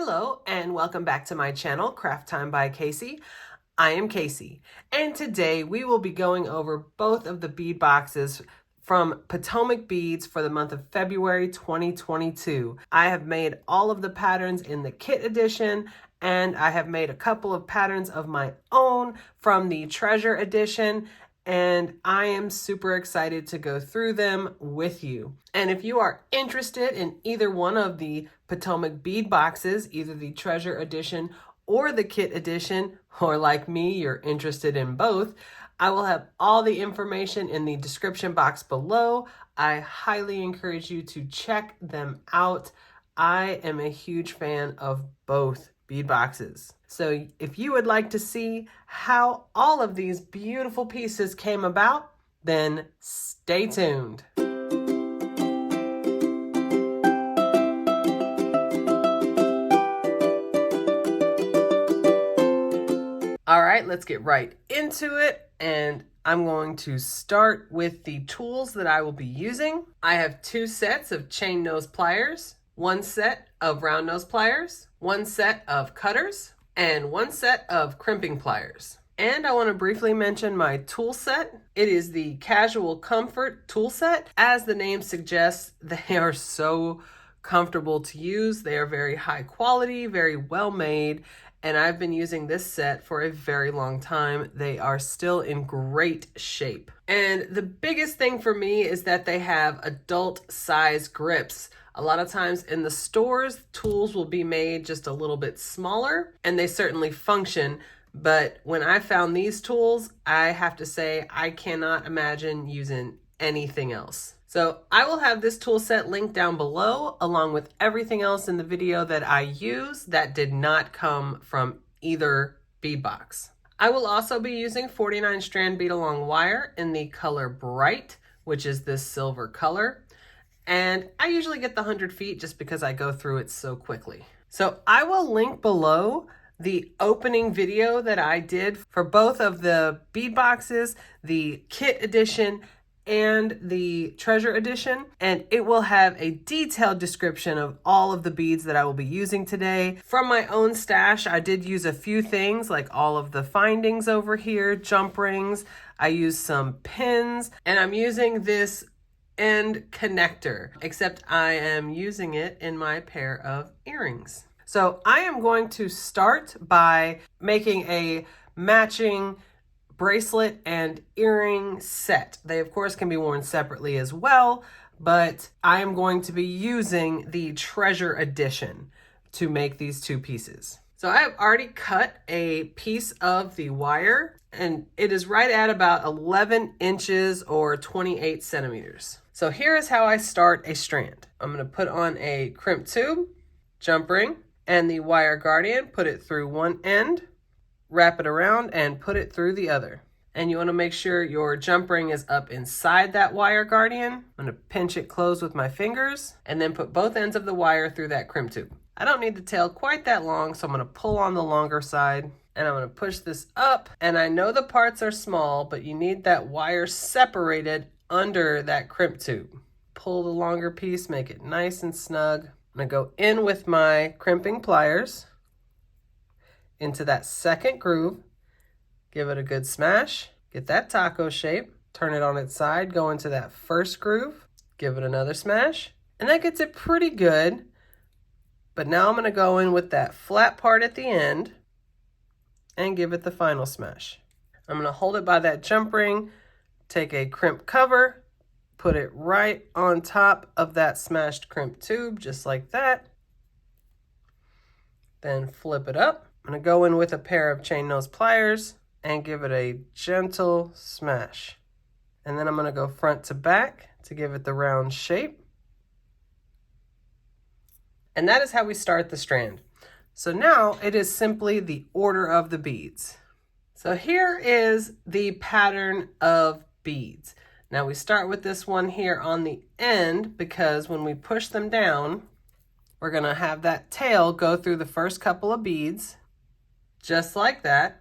Hello and welcome back to my channel, Craft Time by Casey. I am Casey, and today we will be going over both of the bead boxes from Potomac Beads for the month of February 2022. I have made all of the patterns in the kit edition, and I have made a couple of patterns of my own from the treasure edition, and I am super excited to go through them with you. And if you are interested in either one of the Potomac bead boxes, either the treasure edition or the kit edition, or like me, you're interested in both, I will have all the information in the description box below. I highly encourage you to check them out. I am a huge fan of both bead boxes. So if you would like to see how all of these beautiful pieces came about, then stay tuned. All right, let's get right into it. And I'm going to start with the tools that I will be using. I have 2 sets of chain nose pliers, 1 set of round nose pliers, 1 set of cutters, and 1 set of crimping pliers. And I want to briefly mention my tool set. It is the Casual Comfort tool set. As the name suggests, they are so comfortable to use. They are very high quality, very well made, and I've been using this set for a very long time. They are still in great shape. And the biggest thing for me is that they have adult size grips. A lot of times in the stores, tools will be made just a little bit smaller, and they certainly function. But when I found these tools, I have to say I cannot imagine using anything else. So I will have this tool set linked down below, along with everything else in the video that I use that did not come from either bead box. I will also be using 49 strand bead along wire in the color Bright, which is this silver color. And I usually get the 100 feet just because I go through it so quickly. So I will link below the opening video that I did for both of the bead boxes, the kit edition and the treasure edition, and it will have a detailed description of all of the beads that I will be using today. From my own stash, I did use a few things like all of the findings over here, jump rings, I used some pins, and I'm using this end connector, except I am using it in my pair of earrings. So I am going to start by making a matching bracelet and earring set. They of course can be worn separately as well, but I am going to be using the treasure edition to make these 2 pieces. So I have already cut a piece of the wire, and it is right at about 11 inches or 28 centimeters. So here is how I start a strand. I'm going to put on a crimp tube, jump ring, and the wire guardian, put it through one end, wrap it around, and put it through the other. And you want to make sure your jump ring is up inside that wire guardian. I'm going to pinch it closed with my fingers, and then put both ends of the wire through that crimp tube. I don't need the tail quite that long, so I'm going to pull on the longer side, and I'm going to push this up. And I know the parts are small, but you need that wire separated under that crimp tube. Pull the longer piece, make it nice and snug. I'm going to go in with my crimping pliers into that second groove, give it a good smash, get that taco shape, turn it on its side, go into that first groove, give it another smash, and that gets it pretty good. But now I'm going to go in with that flat part at the end and give it the final smash. I'm going to hold it by that jump ring, take a crimp cover, put it right on top of that smashed crimp tube, just like that. Then flip it up. I'm going to go in with a pair of chain nose pliers and give it a gentle smash. And then I'm going to go front to back to give it the round shape. And that is how we start the strand. So now it is simply the order of the beads. So here is the pattern of beads. Now we start with this one here on the end, because when we push them down, we're going to have that tail go through the first couple of beads, just like that.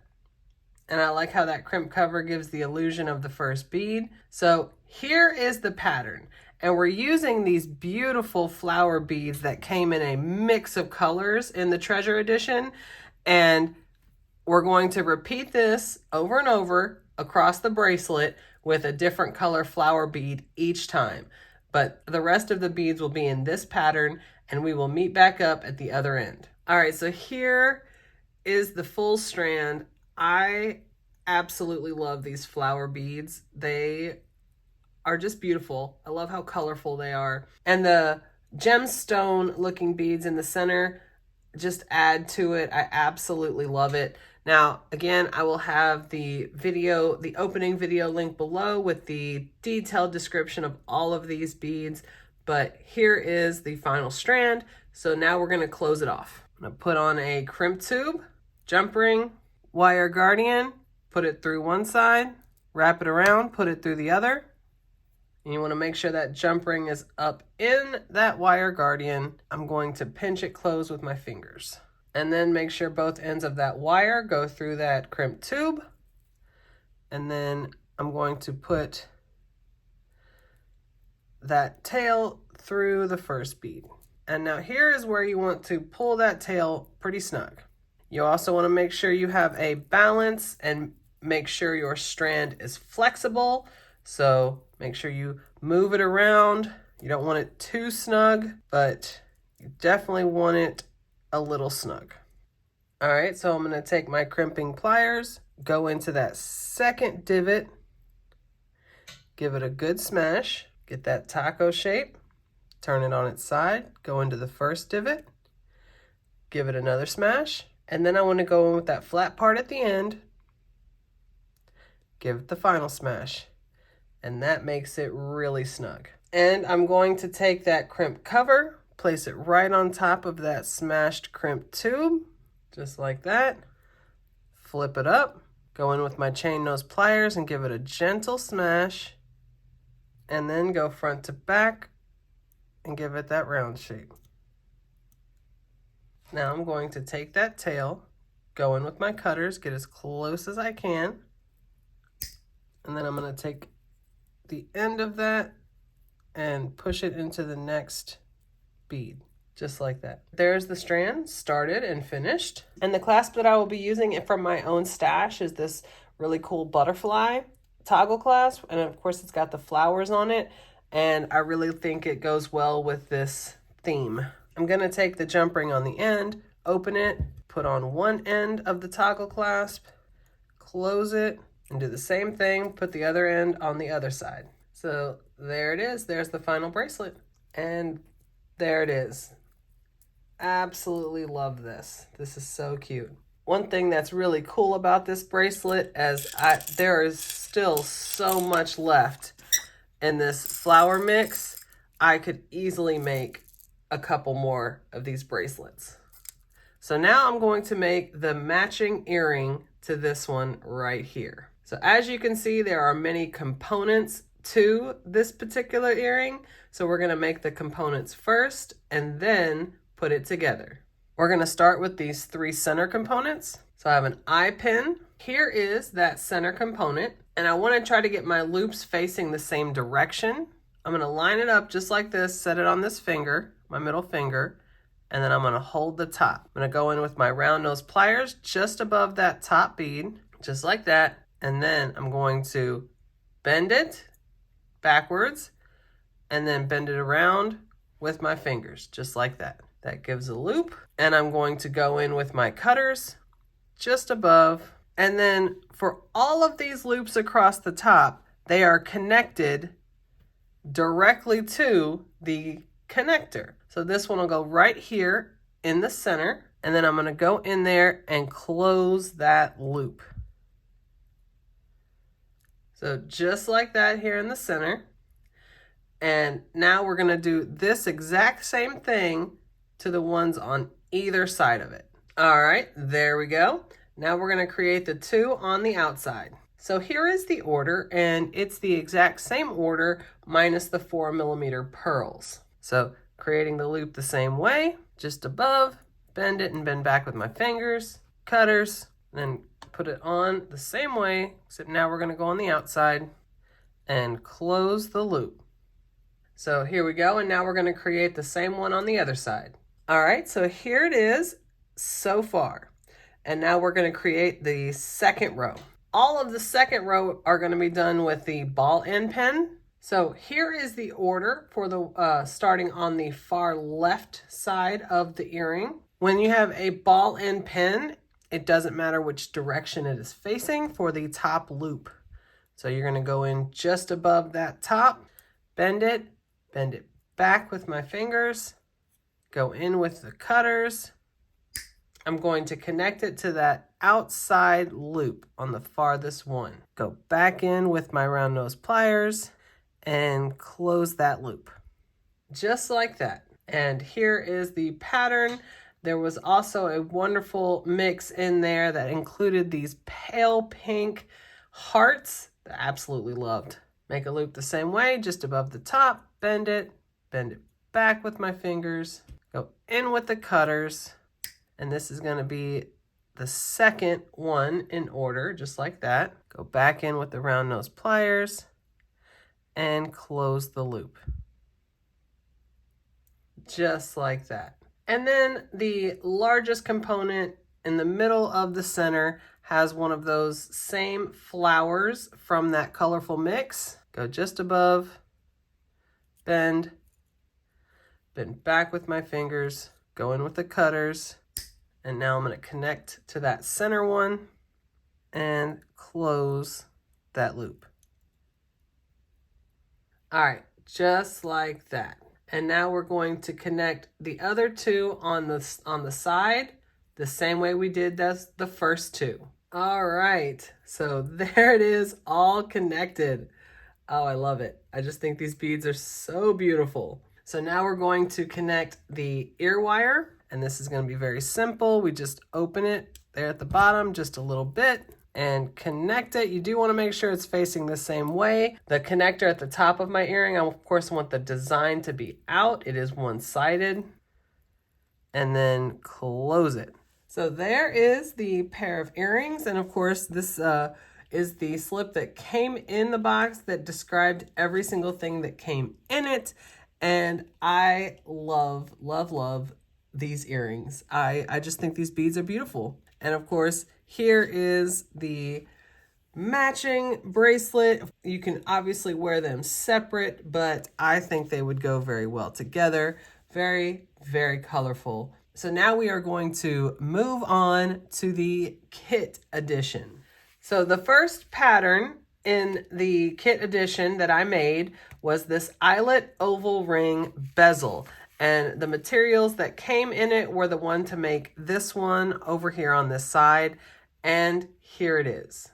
And I like how that crimp cover gives the illusion of the first bead. So here is the pattern. And we're using these beautiful flower beads that came in a mix of colors in the Treasure Edition. And we're going to repeat this over and over across the bracelet with a different color flower bead each time. But the rest of the beads will be in this pattern, and we will meet back up at the other end. All right, so here is the full strand. I absolutely love these flower beads. They are just beautiful. I love how colorful they are. And the gemstone looking beads in the center just add to it. I absolutely love it. Now, again, I will have the opening video link below with the detailed description of all of these beads, but here is the final strand. So now we're gonna close it off. I'm gonna put on a crimp tube, jump ring, wire guardian, put it through one side, wrap it around, put it through the other. And you want to make sure that jump ring is up in that wire guardian. I'm going to pinch it closed with my fingers. And then make sure both ends of that wire go through that crimp tube. And then I'm going to put that tail through the first bead. And now here is where you want to pull that tail pretty snug. You also want to make sure you have a balance and make sure your strand is flexible. So make sure you move it around. You don't want it too snug, but you definitely want it a little snug. All right, so I'm going to take my crimping pliers, go into that second divot, give it a good smash, get that taco shape, turn it on its side, go into the first divot, give it another smash, and then I want to go in with that flat part at the end, give it the final smash. And that makes it really snug. And I'm going to take that crimp cover, place it right on top of that smashed crimp tube, just like that. Flip it up, go in with my chain nose pliers and give it a gentle smash, and then go front to back and give it that round shape. Now I'm going to take that tail, go in with my cutters, get as close as I can, and then I'm going to take the end of that and push it into the next bead, just like that. There's the strand started and finished. And the clasp that I will be using from my own stash is this really cool butterfly toggle clasp. And of course it's got the flowers on it. And I really think it goes well with this theme. I'm gonna take the jump ring on the end, open it, put on one end of the toggle clasp, close it, and do the same thing, put the other end on the other side. So there it is, there's the final bracelet. And there it is. Absolutely love this. This is so cute. One thing that's really cool about this bracelet is there is still so much left in this flower mix. I could easily make a couple more of these bracelets. So now I'm going to make the matching earring to this one right here. So as you can see, there are many components to this particular earring. So we're gonna make the components first and then put it together. We're gonna start with these three center components. So I have an eye pin. Here is that center component. And I wanna try to get my loops facing the same direction. I'm gonna line it up just like this, set it on this finger, my middle finger, and then I'm gonna hold the top. I'm gonna go in with my round nose pliers just above that top bead, just like that. And then I'm going to bend it backwards and then bend it around with my fingers, just like that. That gives a loop. And I'm going to go in with my cutters just above. And then for all of these loops across the top, they are connected directly to the connector. So this one will go right here in the center, and then I'm gonna go in there and close that loop. So just like that here in the center. And now we're gonna do this exact same thing to the ones on either side of it. All right, there we go. Now we're gonna create the two on the outside. So here is the order, and it's the exact same order minus the 4mm pearls. So creating the loop the same way, just above, bend it and bend back with my fingers, cutters, then put it on the same way, except now we're gonna go on the outside and close the loop. So here we go, and now we're going to create the same one on the other side. All right, so here it is so far. And now we're going to create the second row. All of the second row are going to be done with the ball end pen. So here is the order for the starting on the far left side of the earring. When you have a ball end pen, it doesn't matter which direction it is facing for the top loop. So you're going to go in just above that top, bend it back with my fingers, go in with the cutters. I'm going to connect it to that outside loop on the farthest one. Go back in with my round nose pliers and close that loop. Just like that. And here is the pattern. There was also a wonderful mix in there that included these pale pink hearts that I absolutely loved. Make a loop the same way, just above the top, bend it back with my fingers, go in with the cutters. And this is going to be the second one in order, just like that. Go back in with the round nose pliers and close the loop. Just like that. And then the largest component in the middle of the center has one of those same flowers from that colorful mix. Go just above, bend back with my fingers, go in with the cutters. And now I'm going to connect to that center one and close that loop. All right, just like that. And now we're going to connect the other two on the side the same way we did the first two. All right, so there it is, all connected. Oh, I love it. I just think these beads are so beautiful. So now we're going to connect the ear wire. And this is going to be very simple. We just open it there at the bottom just a little bit and connect it. You do want to make sure it's facing the same way. The connector at the top of my earring, I of course want the design to be out. It is one-sided. And then close it. So there is the pair of earrings. And of course this is the slip that came in the box that described every single thing that came in it. And I love these earrings. I just think these beads are beautiful. And of course, here is the matching bracelet. You can obviously wear them separate, but I think they would go very well together. Very, very colorful. So now we are going to move on to the kit edition. So the first pattern in the kit edition that I made was this eyelet oval ring bezel. And the materials that came in it were the one to make this one over here on this side. And here it is.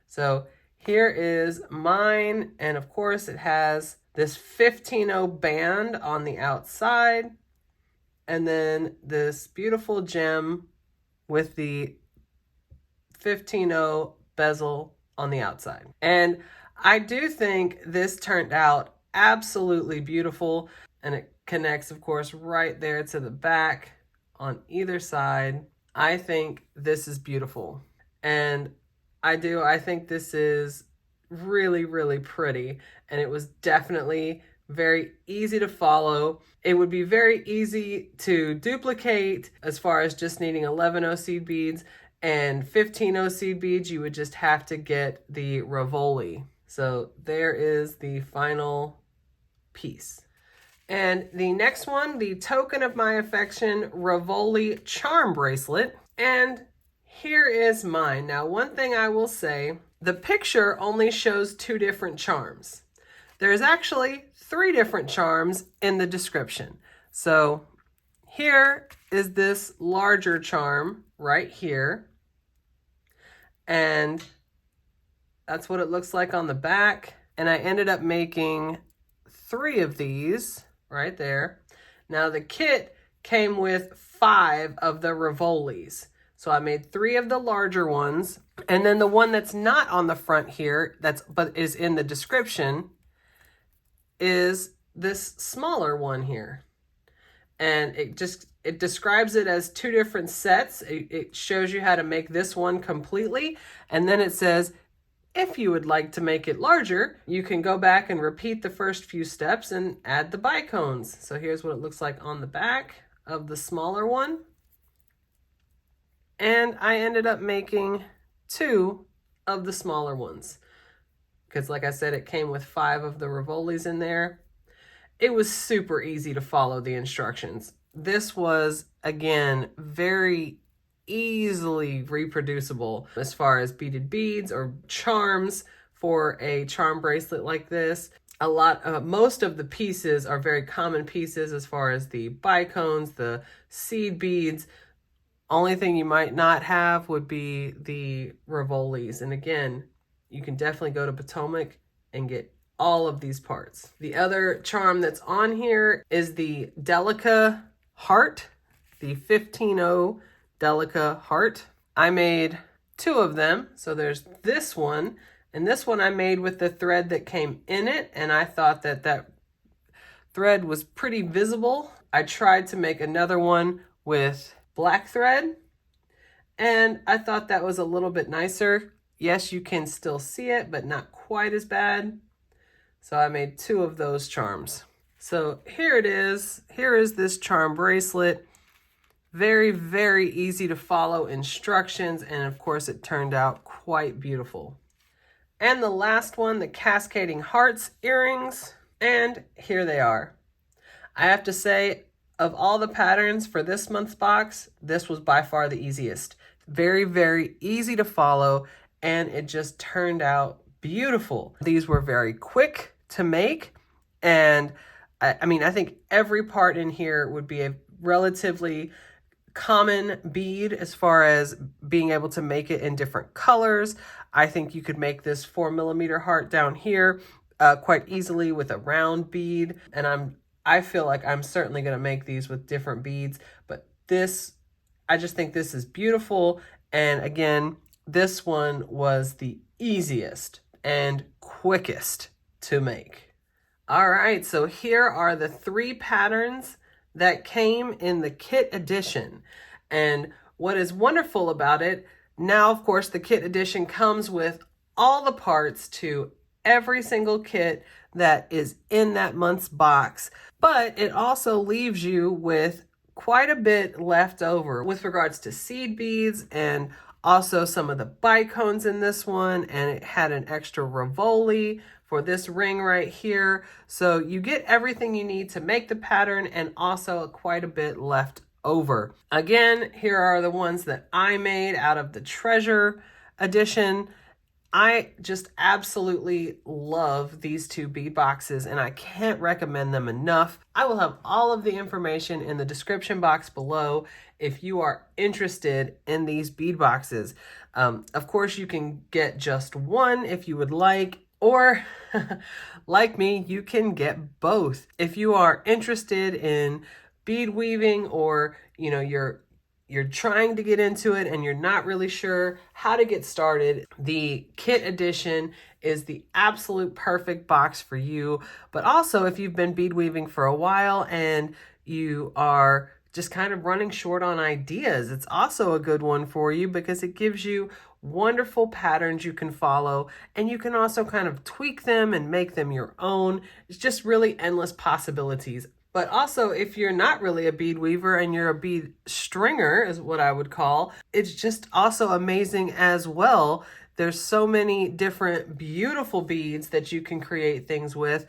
So here is mine. And of course it has this 15-0 band on the outside. And then this beautiful gem with the 15-0 bezel on the outside. And I do think this turned out absolutely beautiful. And it connects, of course, right there to the back on either side. I think this is beautiful. And I think this is really, really pretty. And it was definitely very easy to follow. It would be very easy to duplicate as far as just needing 11-0 seed beads and 15-0 seed beads. You would just have to get the Rivoli. So there is the final piece. And the next one, the Token of My Affection Rivoli Charm Bracelet. And here is mine. Now, one thing I will say, the picture only shows 2 different charms. There's actually 3 different charms in the description. So here is this larger charm right here. And that's what it looks like on the back. And I ended up making 3 of these right there. Now the kit came with 5 of the Rivolis. So I made 3 of the larger ones. And then the one that's not on the front here, but is in the description, is this smaller one here. And it describes it as 2 different sets. It shows you how to make this one completely. And then it says If you would like to make it larger, you can go back and repeat the first few steps and add the bicones. So here's what it looks like on the back of the smaller one. And I ended up making 2 of the smaller ones, because like I said, it came with 5 of the Rivolis in there. It was super easy to follow the instructions. This was, again, very easily reproducible as far as beaded beads or charms for a charm bracelet like this. Most of the pieces are very common pieces as far as the bicones, the seed beads. Only thing you might not have would be the Rivolis. And again, you can definitely go to Potomac and get all of these parts. The other charm that's on here is the Delica heart, the 15-0 Delica heart. I made 2 of them. So there's this one, and this one I made with the thread that came in it, and I thought that that thread was pretty visible. I tried to make another one with black thread, and I thought that was a little bit nicer. Yes, you can still see it, but not quite as bad. So I made 2 of those charms. So here it is. Here is this charm bracelet. Very, very easy to follow instructions, and of course it turned out quite beautiful. And the last one, the cascading hearts earrings, and here they are. I have to say, of all the patterns for this month's box, this was by far the easiest. Very, very easy to follow, and it just turned out beautiful. These were very quick to make, and I think every part in here would be a relatively common bead as far as being able to make it in different colors. I think you could make this 4mm heart down here quite easily with a round bead, and I feel like I'm certainly going to make these with different beads, but I just think this is beautiful. And again, this one was the easiest and quickest to make. All right, so here are the 3 patterns that came in the kit edition. And what is wonderful about it, now of course the kit edition comes with all the parts to every single kit that is in that month's box, but it also leaves you with quite a bit left over with regards to seed beads and also some of the bicones in this one, and it had an extra Rivoli for this ring right here. So you get everything you need to make the pattern and also quite a bit left over. Again, here are the ones that I made out of the Treasure edition. I just absolutely love these 2 bead boxes, and I can't recommend them enough. I will have all of the information in the description box below if you are interested in these bead boxes. Of course, you can get just one if you would like, or like me, you can get both. If you are interested in bead weaving, or you're trying to get into it and you're not really sure how to get started, the kit edition is the absolute perfect box for you. But also, if you've been bead weaving for a while and you are just kind of running short on ideas, it's also a good one for you because it gives you wonderful patterns you can follow, and you can also kind of tweak them and make them your own. It's just really endless possibilities. But also, if you're not really a bead weaver and you're a bead stringer, is what I would call, it's just also amazing as well. There's so many different beautiful beads that you can create things with.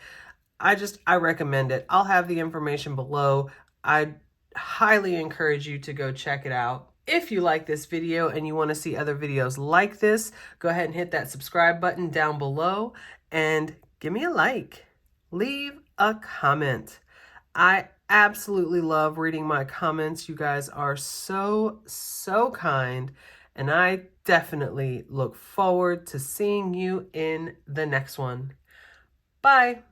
I recommend it. I'll have the information below. I highly encourage you to go check it out. If you like this video and you want to see other videos like this, go ahead and hit that subscribe button down below and give me a like. Leave a comment. I absolutely love reading my comments. You guys are so, so kind, and I definitely look forward to seeing you in the next one. Bye.